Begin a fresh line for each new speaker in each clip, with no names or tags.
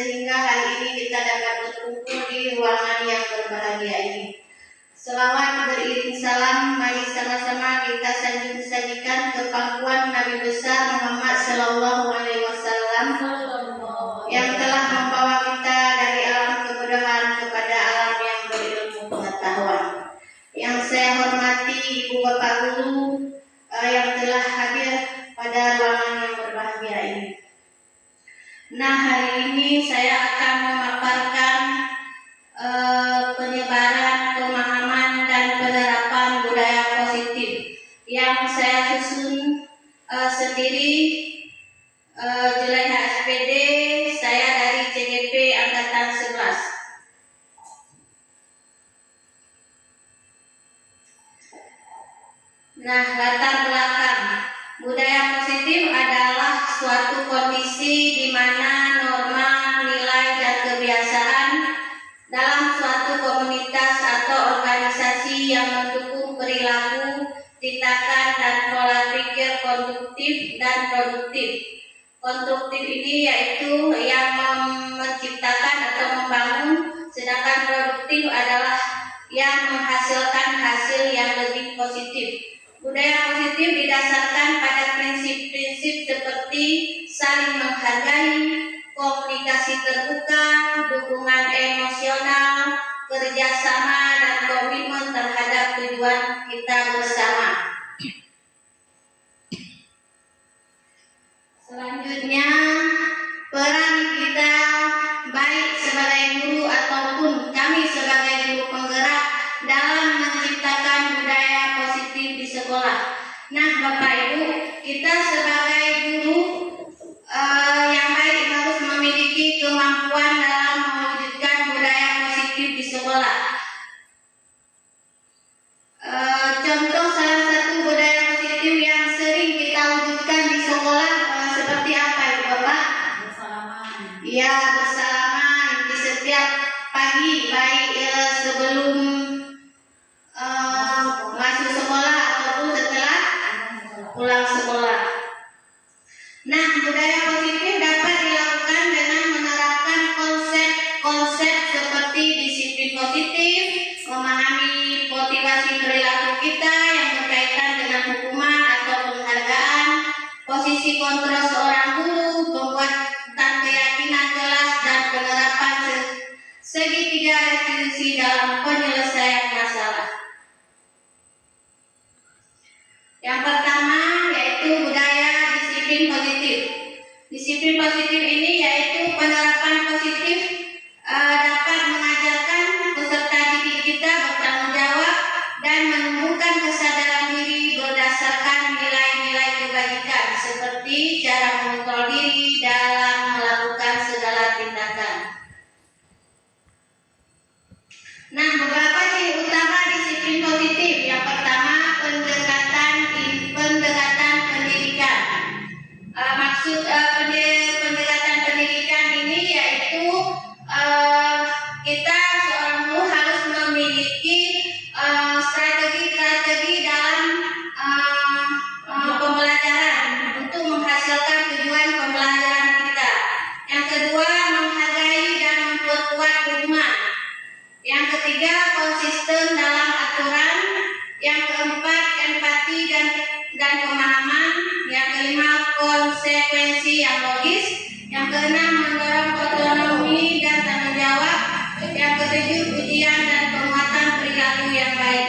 sehingga hari ini kita dapat berkumpul di ruangan yang berbahagia ini. Selawat beriring salam, mari sama-sama kita sajikan ke pangkuan Nabi besar Muhammad Sallallahu Alaihi Wasallam yang telah membawa kita dari alam kebodohan kepada alam yang berilmu pengetahuan. Yang saya hormati Ibu Bapak Guru yang telah hadir pada ruangan yang berbahagia ini. Nah, hari ini saya akan memaparkan penyebaran, pemahaman, dan penerapan budaya positif yang saya susun sendiri. Julaiha SPD, saya dari CGP Angkatan 11. Nah, latar belakang budaya positif adalah suatu kondisi di mana norma, nilai, dan kebiasaan dalam suatu komunitas atau organisasi yang mendukung perilaku, tindakan, dan pola pikir konduktif dan produktif. Konstruktif ini yaitu yang menciptakan atau membangun, sedangkan produktif adalah yang menghasilkan hasil yang lebih positif. Budaya positif didasarkan pada prinsip-prinsip seperti saling menghargai, komunikasi terbuka, dukungan emosional, kerjasama, dan komitmen terhadap tujuan kita bersama. Selanjutnya, peran kita baik sebagai guru ataupun kami sebagai guru penggerak dalam menciptakan budaya positif di sekolah. Nah, Bapak Ibu, kita sebagai guru yang baik harus memiliki kemampuan dalam mewujudkan budaya positif di sekolah. Contoh salah satu budaya positif yang sering kita wujudkan di sekolah seperti apa, Ibu Bapak? Bersalaman. Ya, bersalaman di setiap pagi, baik sebelum masuk sekolah ataupun setelah pulang sekolah. Nah, budaya positif dapat dilakukan dengan menerapkan konsep-konsep seperti disiplin positif, memahami motivasi perilaku kita yang berkaitan dengan hukuman atau penghargaan, posisi kontrol seorang guru, penguatan keyakinan kelas, dan penerapan segitiga restitusi dalam penyelesaian masalah. Yang pertama yaitu budaya disiplin positif. Disiplin positif ini yaitu penerapan positif dapat mengajarkan peserta didik kita bertanggung jawab dan menumbuhkan kesadaran diri berdasarkan nilai-nilai kebajikan seperti cara mengontrol diri dalam melakukan segala tindakan. Nah, beberapa ciri utama disiplin positif. Yang pertama, pendekatan pendidikan. Maksud pendekatan pendidikan ini yaitu kita seorang guru harus memiliki strategi dalam pembelajaran untuk menghasilkan tujuan pembelajaran kita. Yang kedua, menghargai dan memperkuat hubungan. Yang ketiga, konsisten dalam aturan. Yang keempat, empati dan pemahaman. Yang kelima, konsekuensi yang logis. Yang keenam, mendorong otonomi dan tanggung jawab. Yang ketujuh, ujian dan penguatan perilaku yang baik.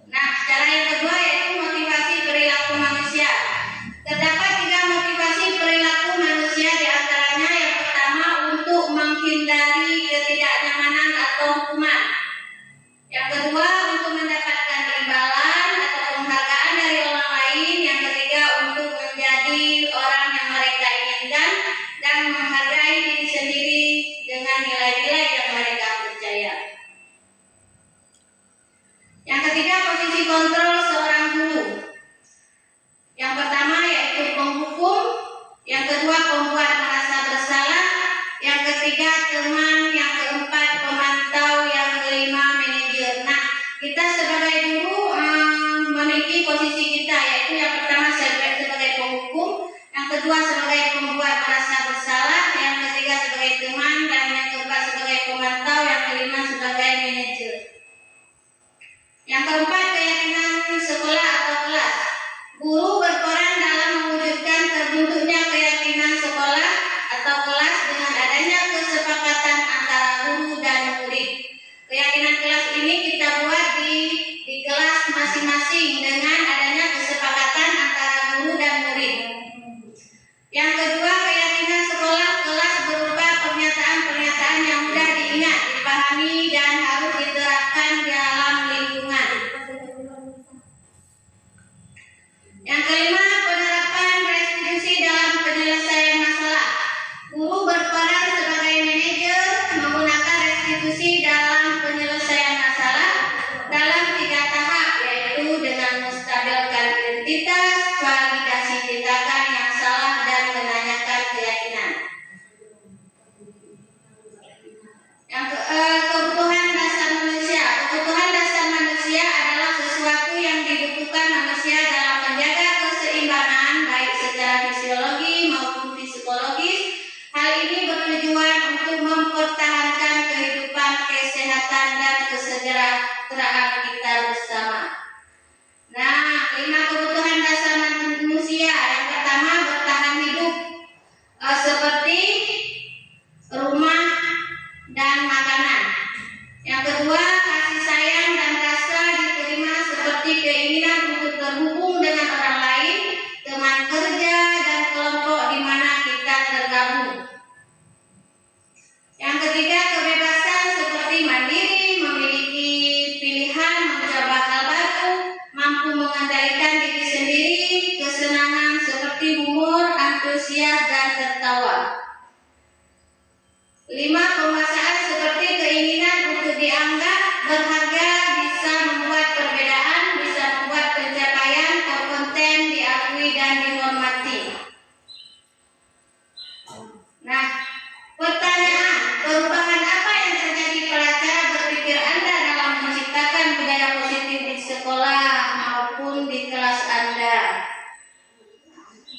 Nah, cara yang kedua yaitu motivasi perilaku manusia. Terdapat 3 motivasi perilaku manusia, diantaranya yang pertama untuk menghindari ketidaknyamanan atau hukuman. Yang kedua untuk mendapatkan imbalan atau penghargaan dari orang lain. Yang ketiga untuk menjadi orang yang mereka inginkan dan menghargai diri sendiri dengan nilai-nilai yang mereka percaya. Yang ketiga, posisi kontrol seorang guru. Yang pertama yaitu penghukum. Yang kedua, pembuat merasa bersalah. Yang ketiga, teman. Yang keempat, pemantau. Yang kelima, manajer. Nah, kita sebagai guru memiliki posisi kita, yaitu yang pertama sebagai penghukum, yang kedua sebagai pembuat Yang keempat, keyakinan sekolah atau kelas. Guru berperan dalam mewujudkan terbentuknya keyakinan sekolah atau kelas dengan adanya kesepakatan antara guru dan murid. Keyakinan kelas ini kita buat di kelas masing-masing dengan adanya kesepakatan antara guru dan murid. Yang kedua, keyakinan sekolah kelas berupa pernyataan-pernyataan yang mudah diingat, dipahami, dan harus diterapkan dalam lingkungan. Yang kelima, penerapan restitusi dalam penyelesaian masalah. Guru berperan sebagai manajer menggunakan restitusi dalam penyelesaian masalah dalam 3 tahap, yaitu dengan menstabilkan identitas, validasi tindakan yang salah, dan menanyakan keyakinan. Yang kebutuhan dasar manusia. Kebutuhan dasar manusia adalah sesuatu yang dibutuhkan manusia dalam menjaga keseimbangan baik secara fisiologi maupun psikologis. Hal ini bertujuan untuk mempertahankan kehidupan, kesehatan, dan kesejahteraan kita bersama. Nah, 5 kebutuhan dasar manusia. Yang pertama, bertahan hidup, seperti rumah dan makanan. Yang kedua, kasih sayang dan rasa diterima seperti keinginan untuk terhubung dengan orang lain, teman kerja, dan kelompok di mana kita tergabung. Yang ketiga, kebebasan seperti mandiri, memiliki pilihan, mencoba hal baru, mampu mengendalikan diri sendiri, kesenangan seperti humor, antusias, dan tertawa. 5, penguasaan seperti keinginan untuk dianggap berharga, bisa membuat perbedaan, bisa membuat pencapaian kompeten diakui dan dihormati. Nah, pertanyaan, perubahan apa yang terjadi pada cara berpikir Anda dalam menciptakan budaya positif di sekolah maupun di kelas Anda?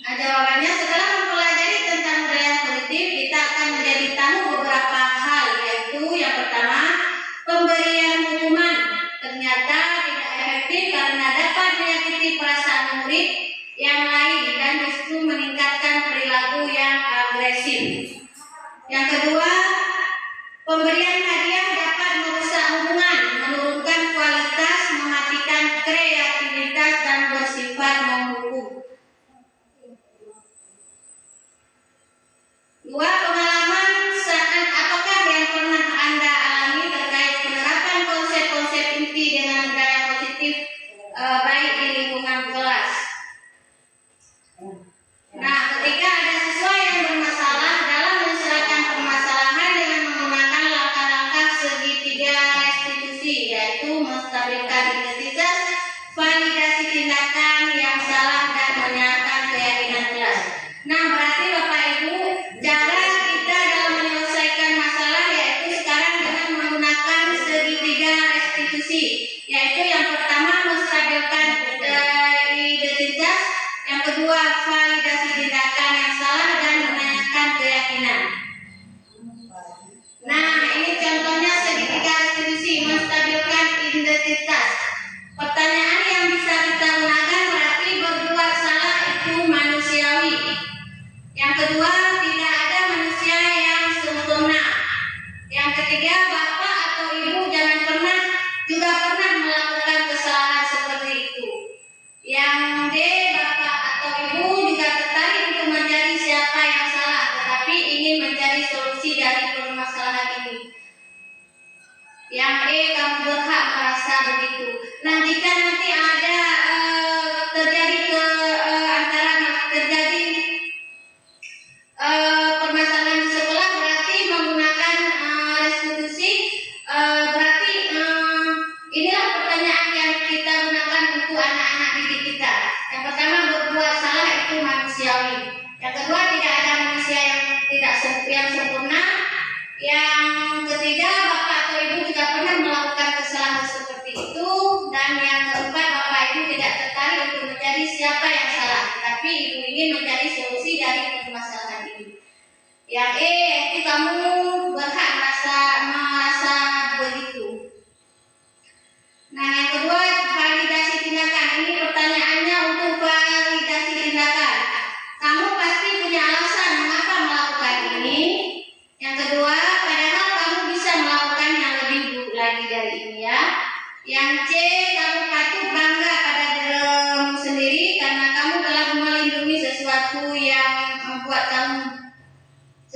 Nah, jawabannya, setelah mempelajari tentang budaya positif, kita akan menjadi tahu beberapa hal, yaitu yang pertama, pemberian hukuman ternyata tidak efektif karena dapat menyakiti perasaan murid yang lain dan justru meningkatkan perilaku yang agresif. Yang kedua, pemberian hadiah dapat merusak hubungan, menurunkan kualitas, mematikan kreativitas, dan bersifat menghukum. 2, pengalaman saat apakah yang pernah Anda alami terkait penerapan konsep-konsep inti dengan budaya positif baik di lingkungan kelas. Nah, ketika ada siswa yang bermasalah dalam menyelesaikan permasalahan dengan menggunakan langkah-langkah segitiga restitusi, yaitu menstabilkan identitas, validasi tindakan yang salah, dan menyiapkan keyakinan kelas. Nah, berarti Bapak Ibu, cara kita dalam menyelesaikan masalah yaitu sekarang dengan menggunakan segitiga restitusi, yaitu yang pertama menstabilkan identitas, yang kedua validasi tindakan yang salah, dan menanyakan keyakinan. Nah, ini contohnya segitiga restitusi, menstabilkan identitas. Pertanyaan yang bisa kita gunakan berarti berbuat salah itu manusiawi. Yang kedua, tidak ada manusia yang sempurna. Yang ketiga, bapak atau ibu jangan pernah melakukan kesalahan seperti itu. Yang D, bapak atau ibu juga tertarik untuk mencari siapa yang salah, tetapi ingin mencari solusi dari permasalahan ini. Yang E, kamu berhak merasa begitu. Nah, jika nanti ada terjadi permasalahan di sekolah, berarti menggunakan restitusi, berarti inilah pertanyaan yang kita gunakan untuk anak-anak didik kita. Yang pertama, berbuat salah itu manusiawi. Yang kedua, tidak ada manusia yang sempurna. Yang ketiga, bapak atau ibu juga pernah melakukan kesalahan seperti itu. Dan yang keempat, bapak ibu tidak tertarik untuk mencari siapa yang salah, tapi ibu ingin mencari solusi dari permasalahan ini. Yang E, itu kamu berhak merasa begitu. Nah, yang kedua,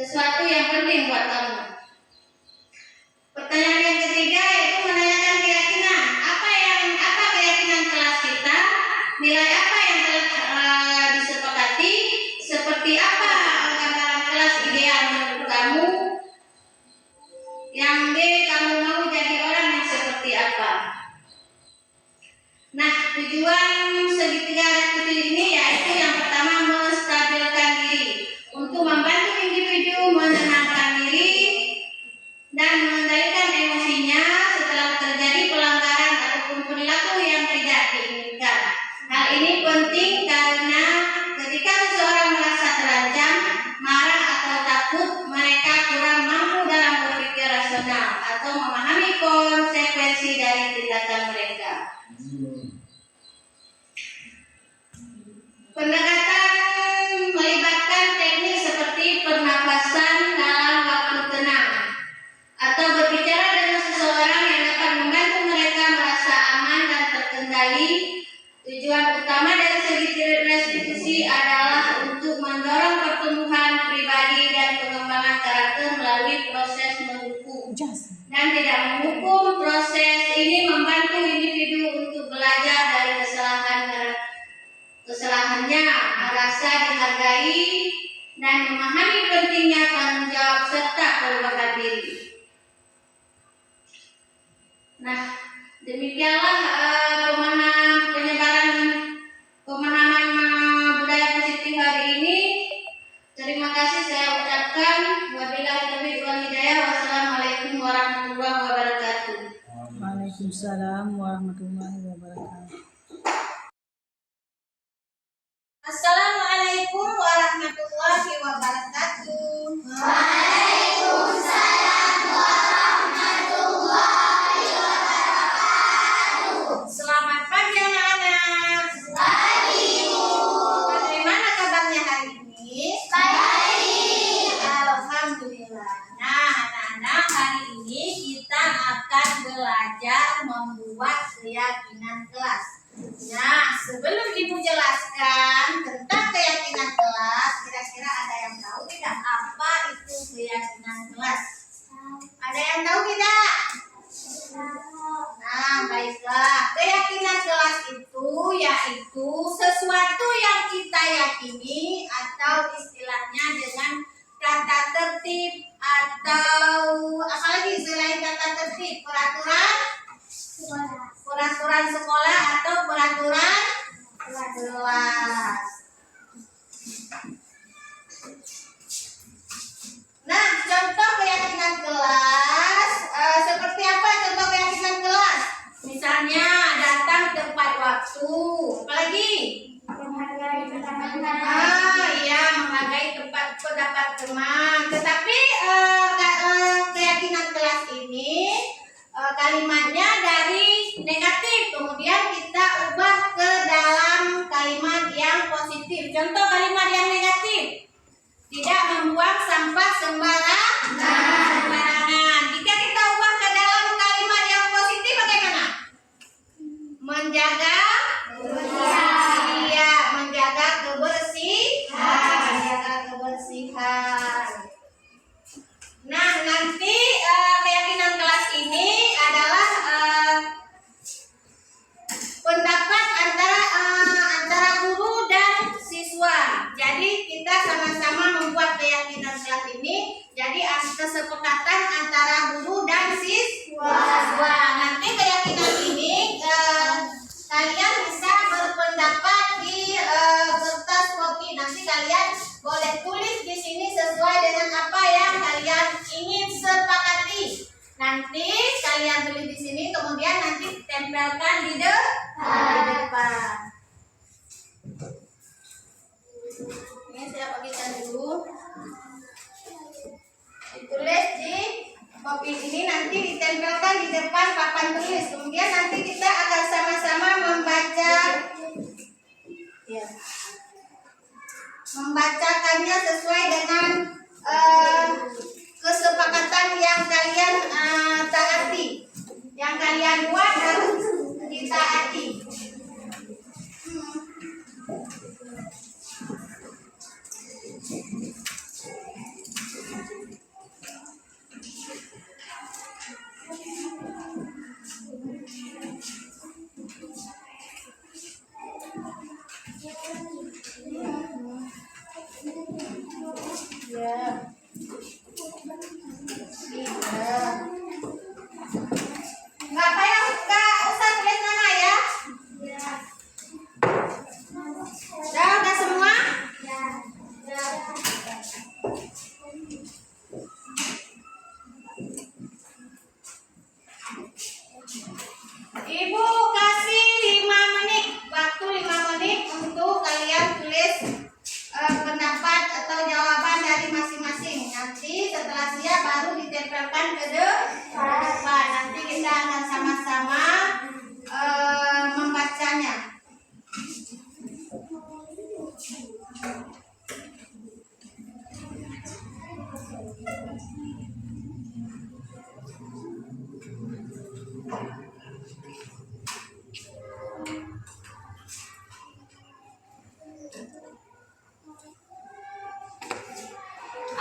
sesuatu yang penting buat kamu. Pertanyaan yang ketiga yaitu menanyakan keyakinan. Apa keyakinan kelas kita? Nilai apa yang telah disepakati? Seperti apa gambaran kelas ideal menurut kamu? Yang B, kamu mau jadi orang yang seperti apa? Nah, tujuan segitiga garis kecil ini yaitu yang pertama menstabilkan diri untuk membantu individu menenangkan diri dan mengendalikan emosinya setelah terjadi pelanggaran ataupun perilaku yang tidak diinginkan. Hal ini penting karena ketika seseorang merasa terancam, marah atau takut, mereka kurang mampu dalam berpikir rasional atau memahami konsekuensi dari tindakan mereka. Pendekatan melibatkan teknik seperti pernafasan dalam waktu tenang atau berbicara dengan seseorang yang dapat membantu mereka merasa aman dan terkendali. Tujuan utama dari segi restitusi adalah untuk mendorong pertumbuhan pribadi dan pengembangan karakter melalui proses mendukung dan tidak menghukum. Proses ini membantu individu untuk belajar dari kesalahannya, merasa dihargai, dan memahami pentingnya tanggung jawab serta perubahan diri. Nah, demikianlah pemahaman budaya positif hari ini. Terima kasih saya ucapkan. Wabillahi taufiq wal hidayah. Wassalamualaikum warahmatullahi wabarakatuh.
Waalaikumsalam warahmatullahi wabarakatuh.
Assalamualaikum warahmatullahi wabarakatuh.
Waalaikumsalam warahmatullahi wabarakatuh.
Selamat pagi anak-anak.
Pagi, Bu.
Bagaimana kabarnya hari ini?
Baik.
Alhamdulillah. Nah, anak-anak, hari ini kita akan belajar membuat keyakinan kelas. Nah, sebelum Ibu jelaskan tentang keyakinan kelas, kira-kira ada yang tahu tidak apa itu keyakinan kelas? Ada yang tahu tidak? Nah, baiklah. Keyakinan kelas itu yaitu sesuatu yang kita yakini atau istilahnya dengan tata tertib atau apalagi selain tata tertib, peraturan sekolah atau peraturan kelas. Nah, contoh keyakinan kelas seperti apa contoh keyakinan kelas? Misalnya datang tepat waktu. Apalagi? Iya, menghargai pendapat teman. Tetapi keyakinan kelas ini kalimatnya dari negatif, kemudian kita ubah ke dalam kalimat yang positif. Contoh kalimat yang negatif: tidak membuang sampah sembarangan. Jika kita ubah ke dalam kalimat yang positif bagaimana? Menjaga kebersihan. Nah, nanti keyakinan kelas ini adalah pendapat antara guru dan siswa. Jadi kita sama-sama membuat keyakinan kelas ini. Jadi kesepakatan antara guru dan siswa. Nanti keyakinan ini kalian bisa berpendapat di kertas kopi. Nanti kalian boleh tulis di sini sesuai dengan apa yang kalian ingin sepakati. Nanti kalian tulis di sini, kemudian nanti tempelkan di depan. Ini saya bagikan dulu. Ditulis di kopi ini, nanti ditempelkan di depan papan tulis. Kemudian nanti kita akan sama-sama membaca. Ya. Membacakannya sesuai dengan kesepakatan yang kalian taati, yang kalian buat harus ditaati. Nggak payah, nggak usah tulis nama ya. Udah semua? Ibu kasih 5 menit, waktu 5 menit untuk kalian tulis pendapat atau jawaban dari masing-masing. Nanti setelah siap baru ditempelkan ke depan. Nanti kita akan sama-sama membacanya.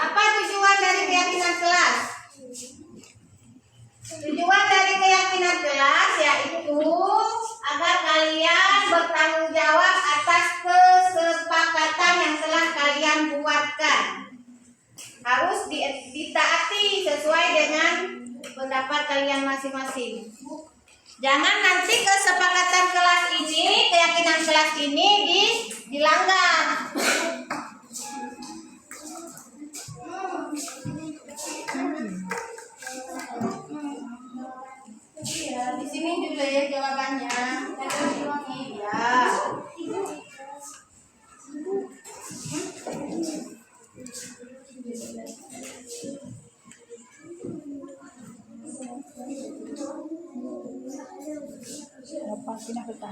Apa tujuan dari keyakinan kelas? Tujuan dari keyakinan kelas yaitu agar kalian bertanggung jawab atas kesepakatan yang telah kalian buatkan. Harus ditaati sesuai dengan pendapat kalian masing-masing. Jangan nanti kesepakatan kelas ini, keyakinan kelas ini dilanggar. Iya, di sini juga ya jawabannya. Iya.
Apa pinakita?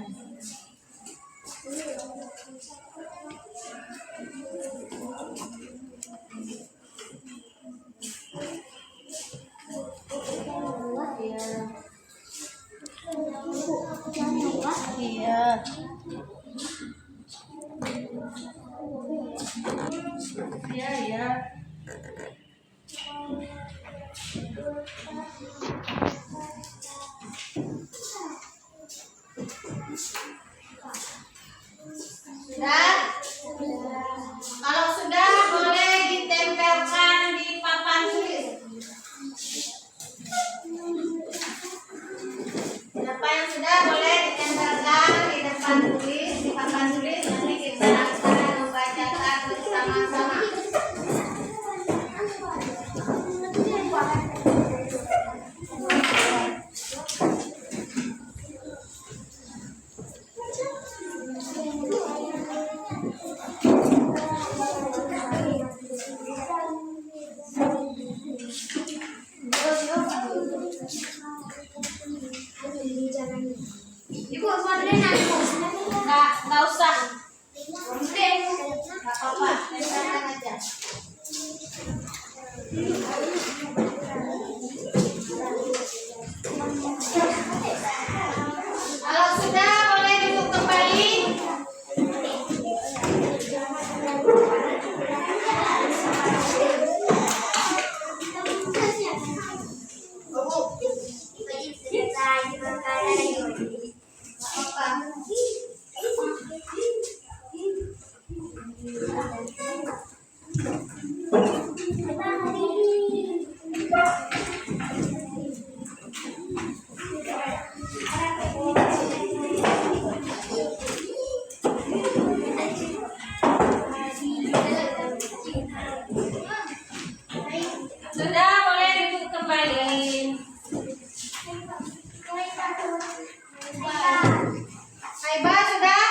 Iya.
Iya, iya. Sudah? Kalau sudah boleh ditempelkan di papan tulis. Siapa yang sudah boleh ditempelkan di depan tulis, di papan tulis. Nanti kita akan membacakan bersama-sama. Ibu, nggak usah. Nggak apa-apa, tempelkan aja. Kalau sudah boleh duduk kembali. Sudah boleh duduk kembali. Aiba sudah?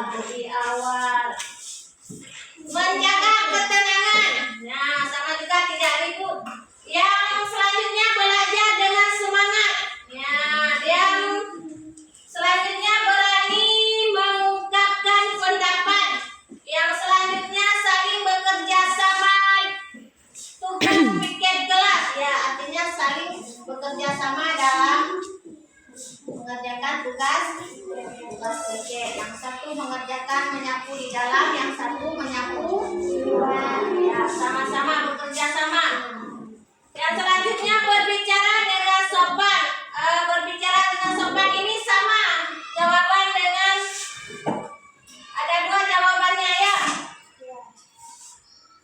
Lebih awal. Menjaga ketenangan. Nah, sama juga tidak ribut. Yang selanjutnya belajar dengan semangat. Ya, yang selanjutnya berani mengungkapkan pendapat. Yang selanjutnya saling bekerja sama. Tugas piket kelas. Ya, artinya saling bekerja sama dalam mengerjakan tugas piket. Yang satu mengerjakan menyapu di dalam, yang satu menyapu di luar. Ya, sama-sama bekerja sama. Yang selanjutnya berbicara dengan sopan. Berbicara dengan sopan ini sama jawaban dengan ada dua jawabannya ya.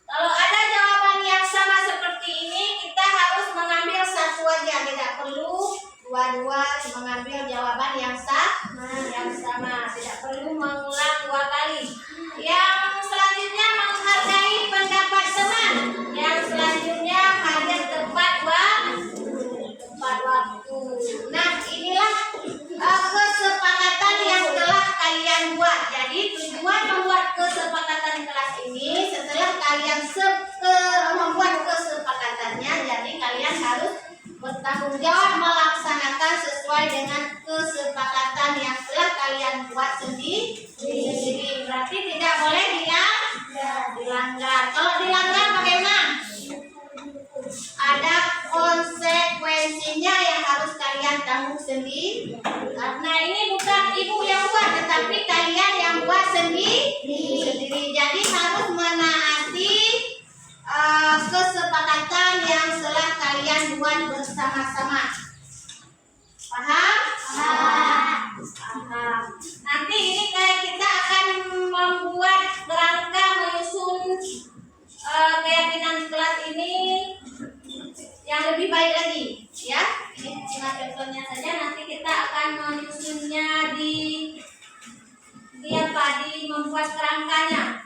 Kalau ada jawaban yang sama seperti ini, kita harus mengambil satu aja, tidak perlu dua-dua mengambil jawaban yang sama, tidak perlu mengulang dua kali. Yang selanjutnya menghargai pendapat teman. Yang selanjutnya hadir tepat waktu. Nah, inilah kesepakatan yang telah kalian buat. Jadi tujuan membuat kesepakatan kelas ini, setelah kalian membuat kesepakatannya, jadi kalian harus bertanggung jawab melaksanakan sesuai dengan kesepakatan yang telah kalian buat sendiri. Berarti tidak boleh dilanggar. Kalau dilanggar bagaimana? Ada konsekuensinya yang harus kalian tanggung sendiri. Karena ini bukan ibu yang buat, tetapi kalian yang buat sendiri. Jadi harus menaati kesepakatan yang telah kalian buat bersama-sama. Paham? Paham. Nanti ini kita akan membuat kerangka menyusun keyakinan kelas ini yang lebih baik lagi, ya. Ini cuma contohnya saja. Nanti kita akan menyusunnya di membuat kerangkanya,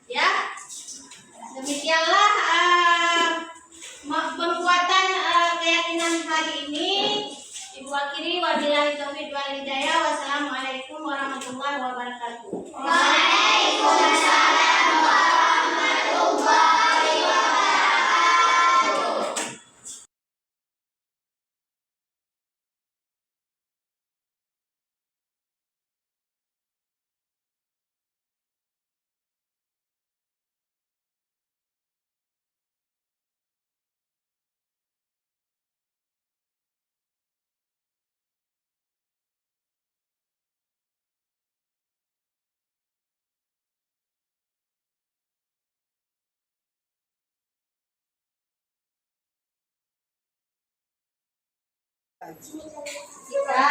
ya. Demikianlah pembuatan keyakinan hari ini. Ibu akhiri, wabillahi taufiq wal hidayah. Wassalamualaikum warahmatullahi wabarakatuh.
Waalaikumsalam warahmatullahi wabarakatuh.
Cika,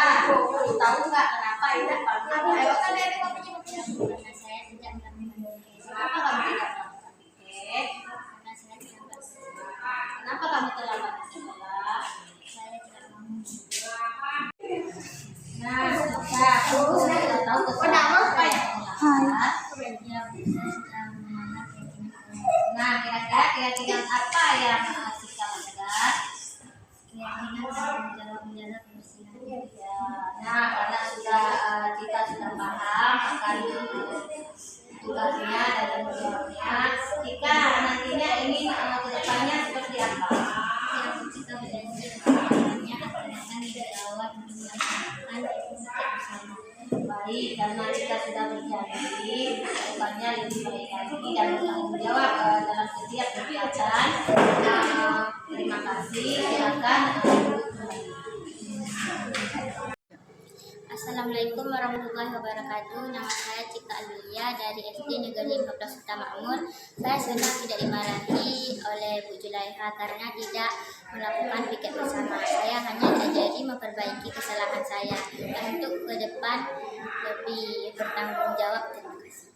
tahu nggak kenapa ini pagi? Ayo kan dari kopinya.
Karena saya tidak melakukan
Kenapa kamu tidak melakukan piket?
karena saya tidak bersekolah.
Kenapa kamu terlambat ke sekolah?
Saya tidak mau.
Nah, kamu sudah tahu kesalahan apa yang kamu lakukan?
Ya, saya sudah mengenal keyakinan saya.
Nah, kira-kira keyakinan apa yang Cika pegang?
Keyakinan tanggung jawab menjaga kebersihan.
Ya, nah karena kita sudah paham akan tugasnya dan tanggung jawabnya, Cika nantinya ingin kedepannya seperti apa?
Yang kita berjanji kedepannya akan dijawab untuk melaksanakan bersama.
Baik, karena kita sudah berjanji kedepannya lebih baik lagi dan bertanggung jawab dalam setiap kegiatan. Terima kasih, silakan.
Assalamualaikum warahmatullahi wabarakatuh. Nama saya Cika Alulia dari SD Negeri 15 Suta Makmur. Saya senang tidak dimarahi oleh Bu Julaiha karena tidak melakukan piket bersama. Saya hanya diajari memperbaiki kesalahan saya dan untuk ke depan lebih bertanggung jawab. Terima kasih.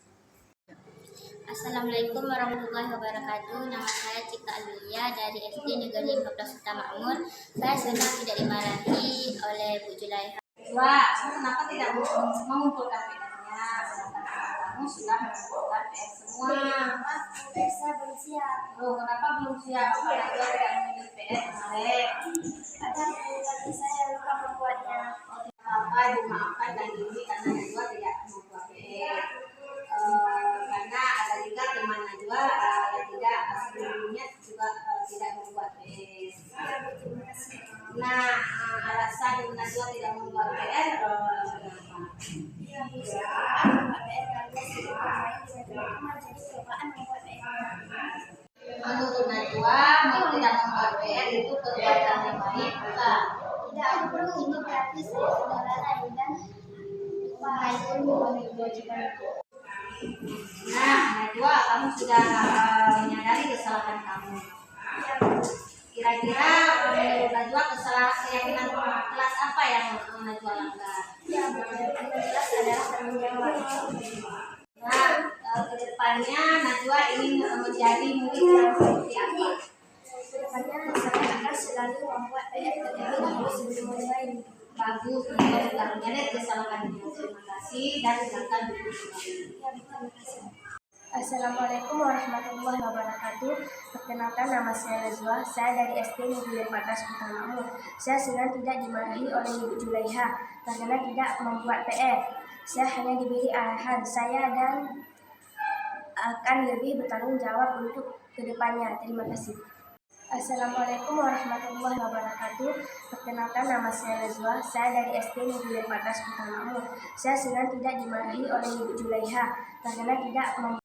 Assalamualaikum warahmatullahi wabarakatuh. Nama saya Cika Alulia dari SD Negeri 15 Suta Makmur. Saya senang tidak dimarahi oleh Bu Julaiha.
Wah, kenapa tidak mengumpulkan PR-nya? Sedangkan kamu sudah mengumpulkan PR semua.
Saya belum siap.
Loh, kenapa belum siap? Apalagi tidak mengambil PR kemarin.
Kadang tadi saya lupa membuatnya.
Apa dimaafkan dan ini karena kedua tidak membuat Najwa tidak membuat PR, menurut Najwa tidak membuat PR itu perbuatan yang baik bukan?
Tidak, ini berarti saya sudah lalai dan baik memenuhi kewajiban.
Nah, Najwa, kamu sudah menyadari kesalahan kamu. Kira-kira menurut Najwa keyakinan kelas apa yang Najwa langgar?
Ya, kelas adalah tanggung jawab.
Nah, kedepannya Najwa ingin menjadi murid yang seperti apa?
Kedepannya saya akan selalu membuat PR terlebih dahulu sebelum mulai.
Bagus, Najwa sudah menyadari kesalahannya. Terima kasih dan silakan duduk kembali.
Assalamualaikum warahmatullahi wabarakatuh. Perkenalkan, nama saya Najwa. Saya dari SD Negeri 14 Kota Makmur. Saya senang tidak dimarahi oleh Ibu Julaiha karena tidak membuat PR. Saya hanya diberi arahan saya dan akan lebih bertanggung jawab untuk kedepannya. Terima kasih. Assalamualaikum warahmatullahi wabarakatuh. Perkenalkan, nama saya Najwa. Saya dari SD Negeri 14 Kota Makmur. Saya senang tidak dimarahi oleh Ibu Julaiha karena tidak membuat